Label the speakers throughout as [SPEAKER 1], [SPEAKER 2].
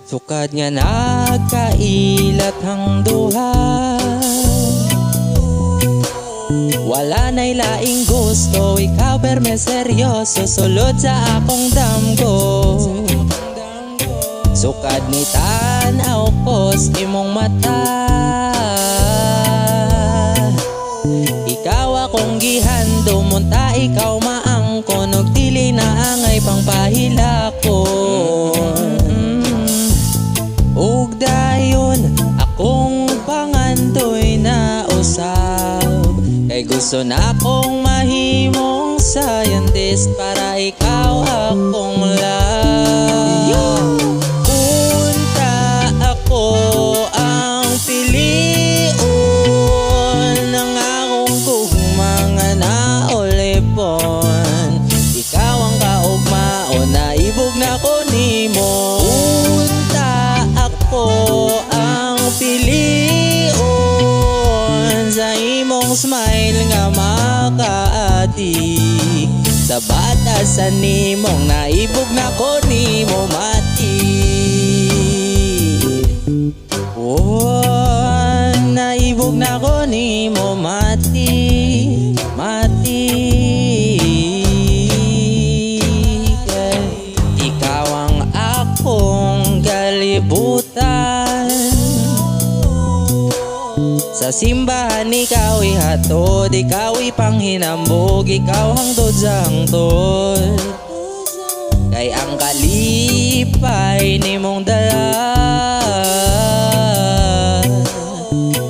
[SPEAKER 1] Sukad nga nagkailat hang duha, wala na'y laing gusto, ikaw perme seryoso, sulod sa akong damgo. Sukad ni tanaw ko sa imong mata, ikaw akong gihando, munta ikaw maangkon, og dili na angay pang pahila ko. Ug dayon akong pangandoy na usab, kay gusto na akong mahimong scientist para ikaw akong love. Unta ako ang piliun ng akong gugmanga na olipon, ikaw ang kaugmaon na ibog na ko nimo. Unta ako ang piliun sa imong smile nga makaadik, sa batasan nimong naibog na ko nimo mati. Oh, naibog na ko nimo mati, mati. Ikaw ang akong kalibutan, sa simbahan ikaw ihatod, ikaw ipanghinambog, ikaw hangtod sa hangtod. Kay ang kalipay nimong dala,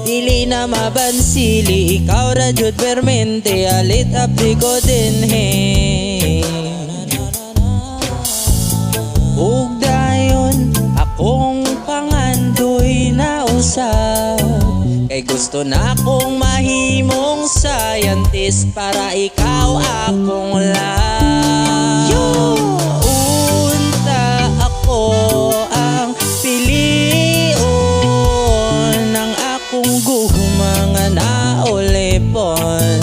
[SPEAKER 1] dili na mabansili, ikaw radyod permente, alit apdi ko din he. Ug dayon akong pangandoy na usab, kay gusto na akong mahimong scientist para ikaw akong love. Unta ako ang piliun ng akong gugmanga na olipon,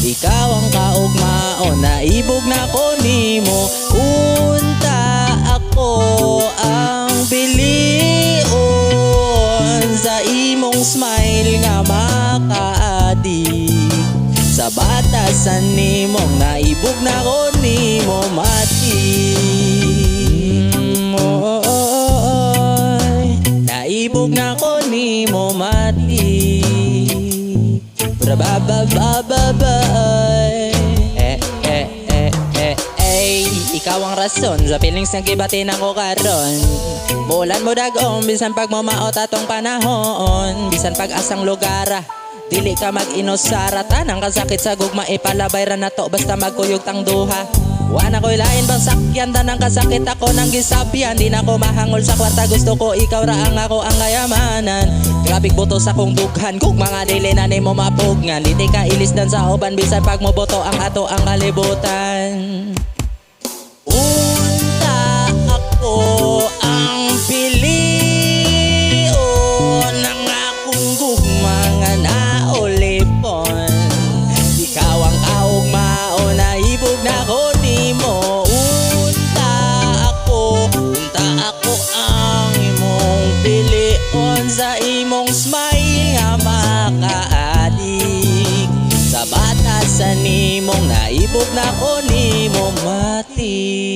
[SPEAKER 1] ikaw ang kaugmaon na ibog na ko nimo. Unta ako ang piliun sa imong smile nga makaadik, sa batasan nimong naibog na ko nimo mati. Naibog na ko nimo mati. Brababababay. Ikaw ang rason sa feelings nga gibatin ako karon. Bulan mo dagong bisan pag mamaot atong panahon, bisan pag asang lugara, dili ka mag-inosara. Tanang kasakit sa gugma ipalabay ra nato basta magkuyog tang duha. Wala ko'y lain bang sakyan, tanang kasakit ako nang gisabyan. Di na ko mahangol sa kwarta, gusto ko ikaw ra ang ako ang kayamanan. Grabig buto sa kong dughan, kung mga dili na nimo mapugnan, di ka ilisdan sa uban bisan pag moboto ang ato ang kalibutan. Unta ako ang piliun ng akong gugmanga na olipon, ikaw ang kaugmaon na ibog na ko nimo. Unta ako ang imong piliun sa imong smile nga makaadik, sa batasan nimong naibog na ko nimo mati.